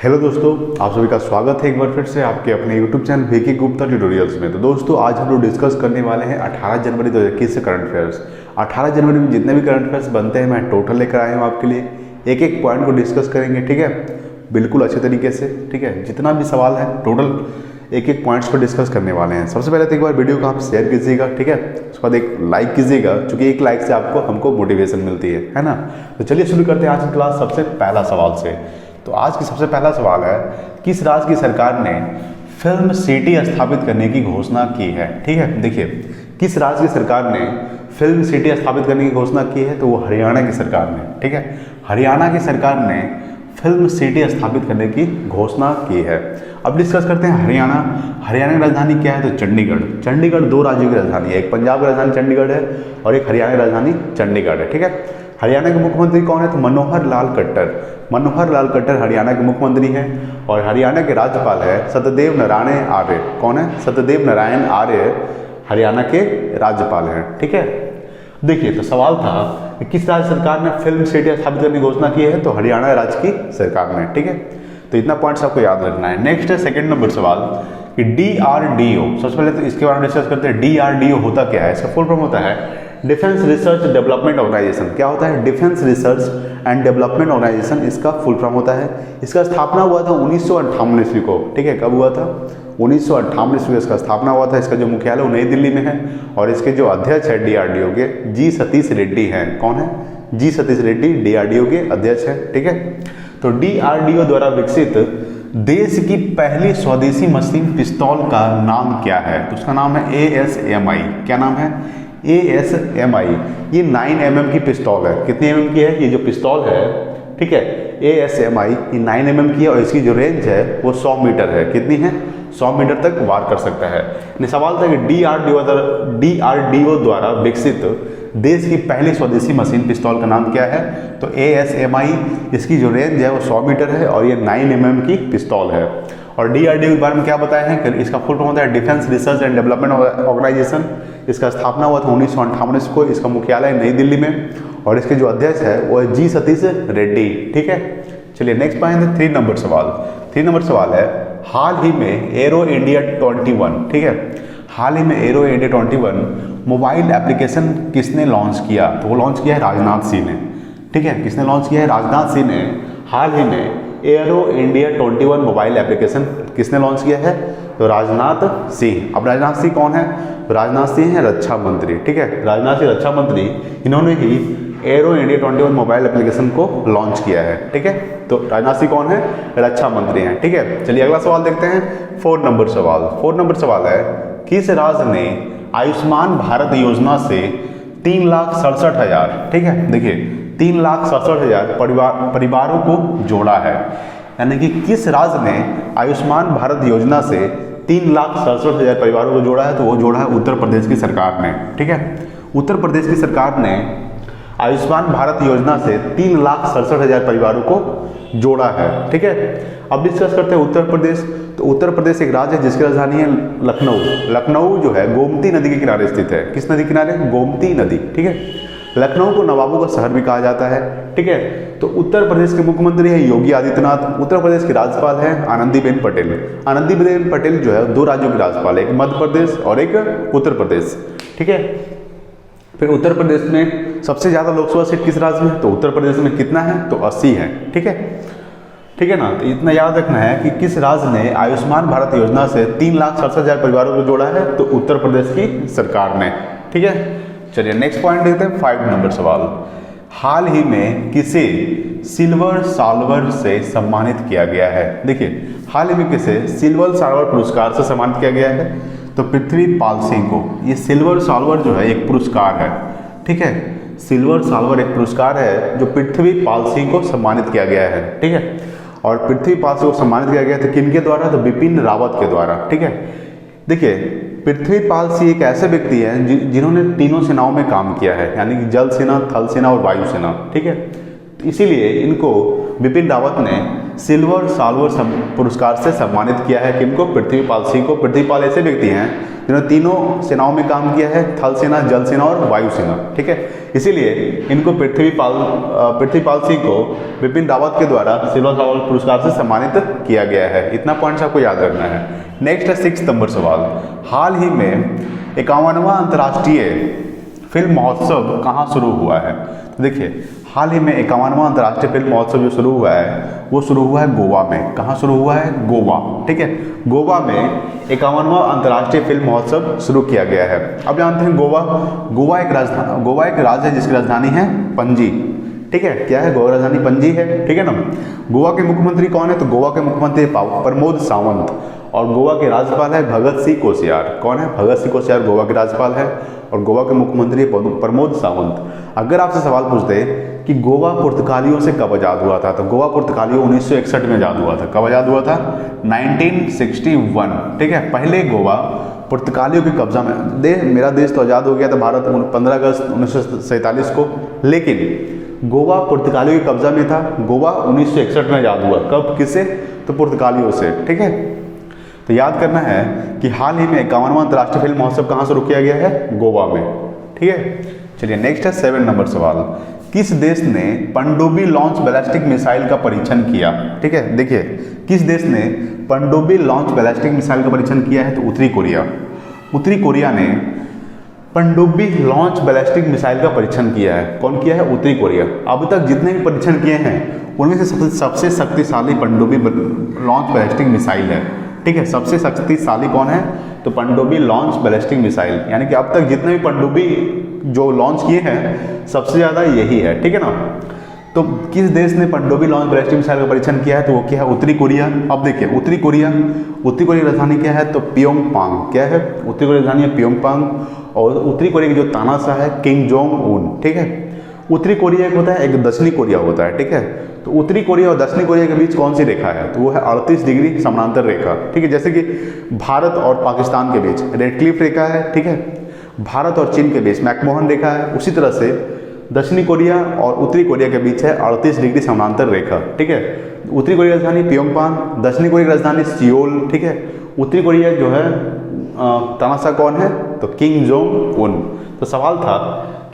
Hello दोस्तों, आप सभी का स्वागत है एक बार फिर से आपके अपने YouTube channel V K Gupta tutorials में। तो दोस्तों आज हम लोग डिस्कस करने वाले हैं 18 जनवरी 2021 से करंट अफेयर्स। 18 जनवरी में जितने भी करंट अफेयर्स बनते हैं मैं टोटल लेकर आया हूँ आपके लिए। एक एक पॉइंट को डिस्कस करेंगे, ठीक है, बिल्कुल अच्छे तरीके से, ठीक है। जितना भी सवाल है टोटल एक एक पॉइंट्स को डिस्कस करने वाले हैं। सबसे पहले तो एक बार वीडियो को आप शेयर कीजिएगा, ठीक है। उसके बाद एक लाइक कीजिएगा, क्योंकि एक लाइक से आपको हमको मोटिवेशन मिलती है ना। तो चलिए शुरू करते हैं आज की क्लास सबसे पहला सवाल से। तो आज की सबसे पहला सवाल है, किस राज्य की सरकार ने फिल्म सिटी स्थापित करने की घोषणा की है, ठीक है। देखिए, किस राज्य की सरकार ने फिल्म सिटी स्थापित करने की घोषणा की है, तो वो हरियाणा की सरकार ने, ठीक है। हरियाणा की सरकार ने फिल्म सिटी स्थापित करने की घोषणा की है। अब डिस्कस करते हैं हरियाणा। हरियाणा की राजधानी क्या है, तो चंडीगढ़। चंडीगढ़ दो राज्यों की राजधानी है, एक पंजाब की राजधानी चंडीगढ़ है और एक हरियाणा की राजधानी चंडीगढ़ है, ठीक है। हरियाणा के मुख्यमंत्री कौन है, तो मनोहर लाल खट्टर। मनोहर लाल खट्टर हरियाणा के मुख्यमंत्री हैं और हरियाणा के राज्यपाल है सत्यदेव नारायण आर्य। कौन है, सत्यदेव नारायण आर्य हरियाणा के राज्यपाल हैं, ठीक है। देखिए, तो सवाल था कि किस राज्य सरकार ने फिल्म सिटी स्थापित करने की घोषणा की है, तो हरियाणा राज्य की सरकार ने, ठीक है। तो इतना पॉइंट्स आपको याद रखना है। नेक्स्ट है सेकंड नंबर सवाल कि DRDO। सबसे पहले तो इसके बारे में डिस्कस करते हैं। DRDO होता क्या है, इसका फुल फॉर्म होता है डिफेंस रिसर्च डेवलपमेंट ऑर्गेनाइजेशन। क्या होता है, defence research and development organisation इसका फुल फॉर्म होता है। इसका स्थापना हुआ था 1958 ईस्वी को, ठीक है। कब हुआ था, 1958 ईस्वी इसका स्थापना हुआ था। इसका जो मुख्यालय नई दिल्ली में है और इसके जो अध्यक्ष है DRDO के जी सतीश रेड्डी हैं। कौन है, जी सतीश रेड्डी DRDO के अध्यक्ष है, ठीक है। तो DRDO द्वारा विकसित देश की पहली स्वदेशी मशीन पिस्तौल का नाम क्या है, तो उसका नाम है ASMI। क्या नाम है, ASMI। ये 9 mm की पिस्तौल है। कितनी mm की है ये जो पिस्तौल है, ठीक है। ASMI ये 9 mm की है और इसकी जो रेंज है वो 100 मीटर है। कितनी है, 100 मीटर तक वार कर सकता है। सवाल था कि DRDO द्वारा विकसित देश की पहली स्वदेशी मशीन पिस्तौल का नाम क्या है, तो ASMI। इसकी जो रेंज है वो 100 मीटर है और ये 9 mm की पिस्तौल है। और DRDO के बारे में क्या बताया है कि इसका फुल फॉर्म होता है defence research and development organisation. इसका स्थापना हुआ था 1958 को। इसका मुख्यालय नई दिल्ली में और इसके जो अध्यक्ष है वो है जी सतीश रेड्डी, ठीक है। चलिए नेक्स्ट पॉइंट है 3 नंबर सवाल। 3 नंबर सवाल है, हाल ही में एरो इंडिया 21, ठीक है। हाल ही में एरो इंडिया 21 मोबाइल एप्लीकेशन किसने लॉन्च किया, तो वो लॉन्च किया है राजनाथ सिंह ने, ठीक है। किसने लॉन्च किया है, राजनाथ सिंह ने हाल ही में एरो इंडिया 21 मोबाइल एप्लीकेशन किसने लॉन्च किया है, तो राजनाथ सिंह। अब राजनाथ सिंह कौन है, तो राजनाथ सिंह है रक्षा मंत्री, ठीक है। राजनाथ सिंह रक्षा मंत्री, इन्होंने ही एरो इंडिया 21 मोबाइल एप्लीकेशन को लॉन्च किया है, ठीक है। तो राजनाथ सिंह कौन है, रक्षा मंत्री हैं, ठीक है। चलिए अगला सवाल देखते हैं, 4 नंबर सवाल। 4 नंबर सवाल है, किस राज्य ने आयुष्मान भारत योजना से 3,67,000, ठीक है। देखिए 3,67,000 परिवारों को जोड़ा है। यानी कि किस राज्य ने आयुष्मान भारत योजना से 3,67,000 परिवारों को जोड़ा है, तो वो जोड़ा है उत्तर प्रदेश की सरकार ने, ठीक है। उत्तर प्रदेश की सरकार ने आयुष्मान भारत योजना से 3,67,000 परिवारों को जोड़ा है, ठीक है। अब डिस्कस करते हैं उत्तर प्रदेश। तो उत्तर प्रदेश एक राज्य है जिसकी राजधानी है लखनऊ। लखनऊ जो है गोमती नदी के किनारे स्थित है। किस नदी किनारे, गोमती नदी, ठीक है। लखनऊ को नवाबों का शहर भी कहा जाता है, ठीक है। तो उत्तर प्रदेश के मुख्यमंत्री है योगी आदित्यनाथ। उत्तर प्रदेश की राज्यपाल है आनंदीबेन पटेल। आनंदीबेन पटेल जो है 2 राज्यों की राज्यपाल है, एक मध्य प्रदेश और एक उत्तर प्रदेश, ठीक है। फिर उत्तर प्रदेश में सबसे ज़्यादा लोकसभा सीट किस राज्य में, तो उत्तर प्रदेश में कितना है, तो 80 है, ठीक है, ठीक है ना। तो इतना याद रखना है कि किस राज्य ने आयुष्मान भारत योजना से 3,67,000 परिवारों को जोड़ा है, तो उत्तर प्रदेश की सरकार ने, ठीक है। चलिए नेक्स्ट पॉइंट देखते हैं, 5 नंबर सवाल। हाल ही में किसे सिल्वर साल्वर से सम्मानित किया गया है। देखिए हाल ही में किसे सिल्वर साल्वर पुरस्कार से सम्मानित किया गया है, तो पृथ्वीपाल सिंह को। ये सिल्वर साल्वर जो है एक पुरस्कार है, ठीक है। सिल्वर साल्वर एक पुरस्कार है जो पृथ्वीपाल सिंह को सम्मानित किया गया है, ठीक है। और पृथ्वीपाल सिंह को सम्मानित किया गया था किनके द्वारा, तो बिपिन रावत के द्वारा, ठीक है। देखिए पृथ्वीपाल सिंह एक ऐसे व्यक्ति हैं जिन्होंने तीनों सेनाओं में काम किया है, यानी कि जल सेना, थल सेना और वायु सेना, ठीक है। इसीलिए इनको बिपिन रावत ने सिल्वर साल्वर पुरस्कार से सम्मानित किया है। किनको, पृथ्वीपाल सिंह को। पृथ्वीपाल ऐसे व्यक्ति हैं जिन्होंने तीनों सेनाओं में काम किया है, थल सेना, जल सेना और वायु सेना, ठीक है। इसीलिए इनको पृथ्वीपाल सिंह को विपिन रावत के द्वारा सिल्वर पुरस्कार से सम्मानित किया गया है। इतना पॉइंट्स आपको याद रखना है। नेक्स्ट है 6 नंबर सवाल। हाल ही में 51वां अंतर्राष्ट्रीय फिल्म महोत्सव कहाँ शुरू हुआ है? तो देखिए, हाल ही में 51वां अंतर्राष्ट्रीय फिल्म महोत्सव जो शुरू हुआ है वो शुरू हुआ है गोवा में। कहाँ शुरू हुआ है? गोवा। ठीक है, गोवा में 51वां अंतर्राष्ट्रीय फिल्म महोत्सव शुरू किया गया है। अब जानते हैं गोवा एक राज्य है जिसकी राजधानी है पणजी। ठीक है, क्या है? गोवा राजधानी पणजी है। ठीक है ना। गोवा के मुख्यमंत्री कौन है? तो गोवा के मुख्यमंत्री प्रमोद सावंत और गोवा के राज्यपाल है भगत सिंह कोश्यार। कौन है? भगत सिंह कोश्यार गोवा के राज्यपाल है और गोवा के मुख्यमंत्री प्रमोद सावंत। अगर आपसे सवाल पूछते कि गोवा पुर्तगालियों से कब आज़ाद हुआ था, तो गोवा पुर्तगालियों 1961 में आज़ाद हुआ था। कब आज़ाद हुआ था? 1961। ठीक है, पहले गोवा पुर्तगालियों के कब्जा में मेरा देश तो आज़ाद हो गया था भारत 15 अगस्त 1947 को, लेकिन गोवा पुर्तगालियों के कब्जा में था। गोवा 1961 में आज़ाद हुआ। कब? किससे? तो पुर्तगालियों से। ठीक है, तो याद करना है कि हाल ही में 51वां अंतर्राष्ट्रीय फिल्म महोत्सव कहाँ शुरू किया गया है? गोवा में। ठीक है, चलिए नेक्स्ट है 7 नंबर सवाल। किस देश ने पनडुब्बी लॉन्च बैलिस्टिक मिसाइल का परीक्षण किया? ठीक है, देखिए, किस देश ने पनडुब्बी लॉन्च बैलिस्टिक मिसाइल का परीक्षण किया है? तो उत्तरी कोरिया। उत्तरी कोरिया ने पनडुब्बी लॉन्च बैलिस्टिक मिसाइल का परीक्षण किया है। कौन किया है? उत्तरी कोरिया। अब तक जितने भी परीक्षण किए हैं उनमें से सबसे शक्तिशाली पनडुब्बी लॉन्च बैलिस्टिक मिसाइल है। ठीक है, सबसे शक्तिशाली कौन है? तो पनडुब्बी लॉन्च बैलिस्टिक मिसाइल, यानी कि अब तक जितने भी पनडुब्बी जो लॉन्च किए हैं सबसे ज़्यादा यही है। ठीक है ना। तो किस देश ने पनडुब्बी लॉन्च बैलिस्टिक मिसाइल का परीक्षण किया है? तो वो क्या है? उत्तरी कोरिया। अब देखिए, उत्तरी कोरिया की राजधानी क्या है? तो प्योंगयांग। क्या है? उत्तरी कोरिया की राजधानी है प्योंगयांग और उत्तरी कोरिया की जो तानाशाह है किम जोंग उन। ठीक है, उत्तरी कोरिया एक होता है, एक दक्षिणी कोरिया होता है। ठीक है, तो उत्तरी कोरिया और दक्षिणी कोरिया के बीच कौन सी रेखा है? तो वो है 38 डिग्री समानांतर रेखा। ठीक है, जैसे कि भारत और पाकिस्तान के बीच रेड क्लिफ रेखा है। ठीक है, भारत और चीन के बीच मैकमोहन रेखा है। उसी तरह से दक्षिणी कोरिया और उत्तरी कोरिया के बीच है 38 डिग्री समानांतर रेखा। ठीक है, उत्तरी कोरिया की राजधानी प्योंगयांग, दक्षिणी कोरिया की राजधानी सियोल। ठीक है, उत्तरी कोरिया जो है तानाशाह कौन है? तो किम जोंग उन। तो सवाल था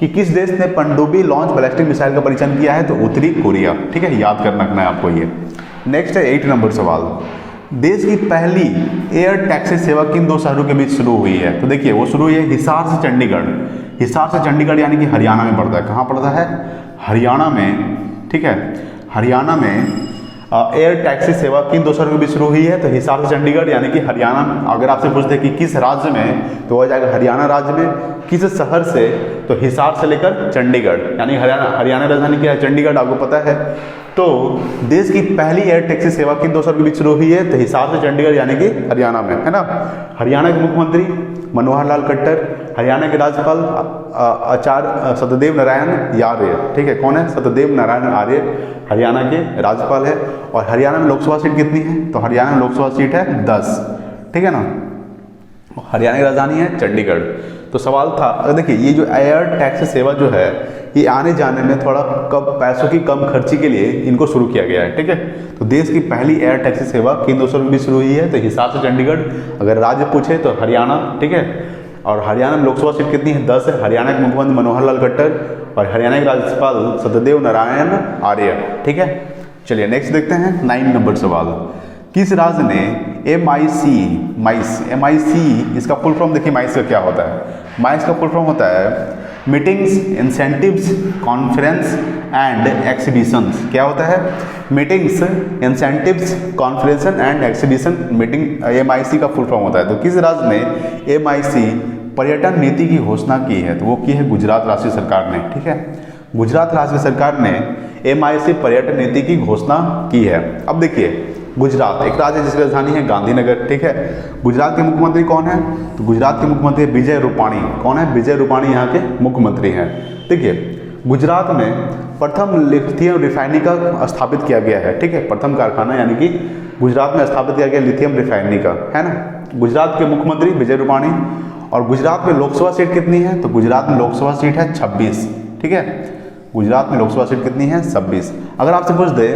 कि किस देश ने पनडुब्बी लॉन्च बैलिस्टिक मिसाइल का परीक्षण किया है? तो उत्तरी कोरिया। ठीक है, याद करना है आपको ये। नेक्स्ट है 8 नंबर सवाल। देश की पहली एयर टैक्सी सेवा किन 2 शहरों के बीच शुरू हुई है? तो देखिए, वो शुरू हुई है हिसार से चंडीगढ़। हिसार से चंडीगढ़ यानी कि हरियाणा में पड़ता है। कहाँ पड़ता है? हरियाणा में। ठीक है, हरियाणा में एयर टैक्सी सेवा किन 2 शहरों के बीच शुरू हुई है? तो हिसार से चंडीगढ़ यानी कि हरियाणा। अगर आपसे पूछते कि किस राज्य में, तो हो जाएगा हरियाणा राज्य में। किस शहर से? तो हिसार से लेकर चंडीगढ़, यानी हरियाणा राजधानी क्या है? चंडीगढ़, आपको पता है। तो देश की पहली एयर टैक्सी सेवा किन 2 शहरों के बीच शुरू हुई है? तो हिसार से चंडीगढ़ यानी कि हरियाणा में, है ना। हरियाणा के मुख्यमंत्री मनोहर लाल खट्टर, हरियाणा के राज्यपाल आचार्य सत्यदेव नारायण आर्य। ठीक है, कौन है? सत्यदेव नारायण आर्य हरियाणा के राज्यपाल है। और हरियाणा में लोकसभा सीट कितनी है? तो हरियाणा में लोकसभा सीट है 10। ठीक है ना। हरियाणा की राजधानी है चंडीगढ़। तो सवाल था, अगर देखिए, ये जो एयर टैक्सी सेवा जो है ये आने जाने में थोड़ा कम पैसों की कम खर्ची के लिए इनको शुरू किया गया है। ठीक है, तो देश की पहली एयर टैक्सी सेवा किन 2 शहरों में भी शुरू हुई है? तो हिसार से चंडीगढ़। अगर राज्य पूछे तो हरियाणा। ठीक है, और हरियाणा में लोकसभा सीट कितनी है? 10 है। हरियाणा के मुख्यमंत्री मनोहर लाल खट्टर और हरियाणा के राज्यपाल सत्यदेव नारायण आर्य। ठीक है, चलिए नेक्स्ट देखते हैं 9 नंबर सवाल। किस राज्य ने MIC इसका फुल फॉर्म देखिए, माइस का क्या होता है? माइस का फुल फॉर्म होता है meetings, incentives, conference and exhibitions. क्या होता है? Meetings, incentives, conferences and exhibition. Meeting MIC का फुल फॉर्म होता है। तो किस राज्य ने MIC पर्यटन नीति की घोषणा की है? तो वो की है गुजरात राज्य सरकार ने। ठीक है, गुजरात राज्य सरकार ने MIC पर्यटन नीति की घोषणा की है। अब देखिए, गुजरात एक राज्य जिसकी राजधानी है गांधीनगर। ठीक है, गुजरात के मुख्यमंत्री कौन है? तो गुजरात के मुख्यमंत्री विजय रूपाणी। कौन है? विजय रूपाणी यहाँ के मुख्यमंत्री हैं। देखिए, गुजरात में प्रथम लिथियम रिफाइनरी का स्थापित किया गया है। ठीक है, प्रथम कारखाना यानी कि गुजरात में स्थापित किया गया लिथियम रिफाइनरी का, है ना। गुजरात के मुख्यमंत्री विजय रूपाणी। और गुजरात में लोकसभा सीट कितनी है? तो गुजरात में लोकसभा सीट है 26। ठीक है, गुजरात में लोकसभा सीट कितनी है? 26। अगर आपसे पूछ दे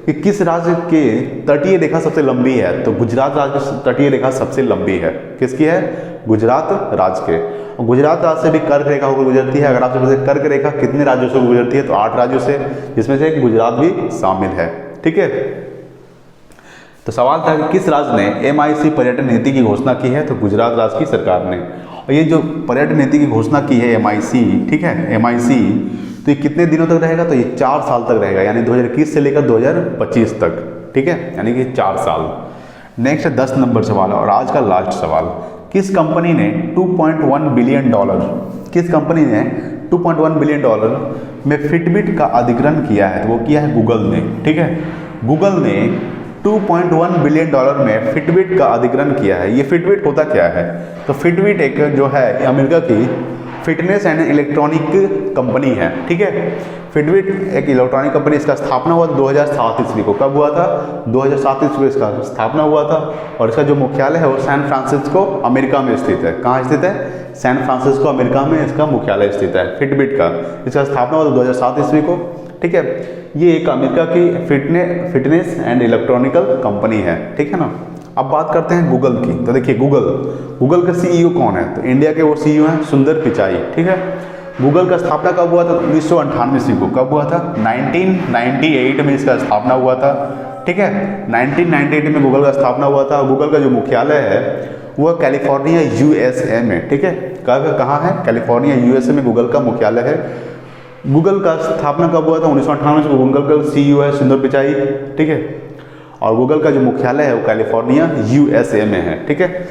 कि किस राज्य के तटीय रेखा सबसे लंबी है? तो गुजरात राज्य की तटीय रेखा सबसे लंबी है। किसकी है? गुजरात राज्य के। और गुजरात राज्य से भी कर्क रेखा होकर गुजरती है। अगर आपसे पूछे कर्क रेखा कितने राज्यों से गुजरती है, तो 8 राज्यों से, जिसमें से गुजरात भी शामिल है। ठीक है, तो सवाल था कि किस राज्य ने MIC पर्यटन नीति की घोषणा की है, तो गुजरात राज्य की सरकार ने। और ये जो पर्यटन नीति की घोषणा की है MIC, ठीक है, MIC, तो ये कितने दिनों तक रहेगा, तो ये 4 साल तक रहेगा, यानी 2021 से लेकर 2025 तक। ठीक है, यानी कि 4 साल। नेक्स्ट 10 नंबर सवाल और आज का लास्ट सवाल, किस कंपनी ने 2.1 बिलियन डॉलर, किस कंपनी ने 2.1 बिलियन डॉलर में फिटबिट का अधिग्रहण किया है, तो वो किया है गूगल ने। ठीक है, गूगल ने 2.1 बिलियन डॉलर में फिटबिट का अधिग्रहण किया है। ये फिटबिट होता क्या है, तो फिटबिट एक जो है अमेरिका की फिटनेस एंड इलेक्ट्रॉनिक कंपनी है। ठीक है, फिटबिट एक इलेक्ट्रॉनिक कंपनी, इसका स्थापना हुआ 2007 ईस्वी को। कब हुआ था, 2007 ईस्वी को इसका स्थापना हुआ था। और इसका जो मुख्यालय है वो सैन फ्रांसिस्को अमेरिका में स्थित है। कहाँ स्थित है, सैन फ्रांसिस्को अमेरिका में इसका मुख्यालय स्थित है फिटबिट का। इसका स्थापना हुआ 2007 ईस्वी को। ठीक है, ये एक अमेरिका की फिटनेस एंड इलेक्ट्रॉनिकल कंपनी है। ठीक है ना। अब बात करते हैं गूगल की। तो देखिए गूगल का CEO कौन है, तो इंडिया के वो CEO हैं सुंदर पिचाई। ठीक है, गूगल का स्थापना कब हुआ था, 1998 ईस्वी को। कब हुआ था, 1998 में इसका स्थापना हुआ था। ठीक है, 1998 में गूगल का स्थापना हुआ था। गूगल का जो मुख्यालय है वह कैलिफोर्निया USA में। ठीक है, कहाँ है, कैलिफोर्निया USA में गूगल का मुख्यालय है। गूगल का स्थापना कब हुआ था, 1998 में। गूगल का CEO है सुंदर पिचाई। ठीक है, और गूगल का जो मुख्यालय है वो कैलिफोर्निया USA में है। ठीक है,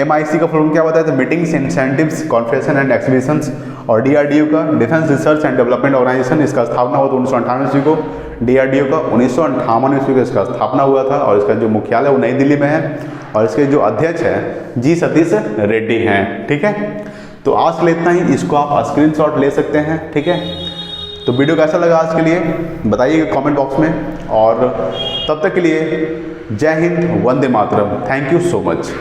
MIC का फुल क्या बताया, तो meetings, incentives, conference and exhibitions. और DRDO का defence research and development organisation, इसका स्थापना हुआ था 1998 ईस्वी को। DRDO का 1958 ईस्वी को इसका स्थापना हुआ था। और इसका जो मुख्यालय वो नई दिल्ली में है। और इसके जो अध्यक्ष हैं G सतीश रेड्डी हैं। ठीक है, तो आज के लिए इतना ही। इसको आप स्क्रीनशॉट ले सकते हैं। ठीक है, तो वीडियो कैसा लगा आज के लिए बताइएगा कमेंट बॉक्स में। और तब तक के लिए जय हिंद, वंदे मातरम। Thank you so much.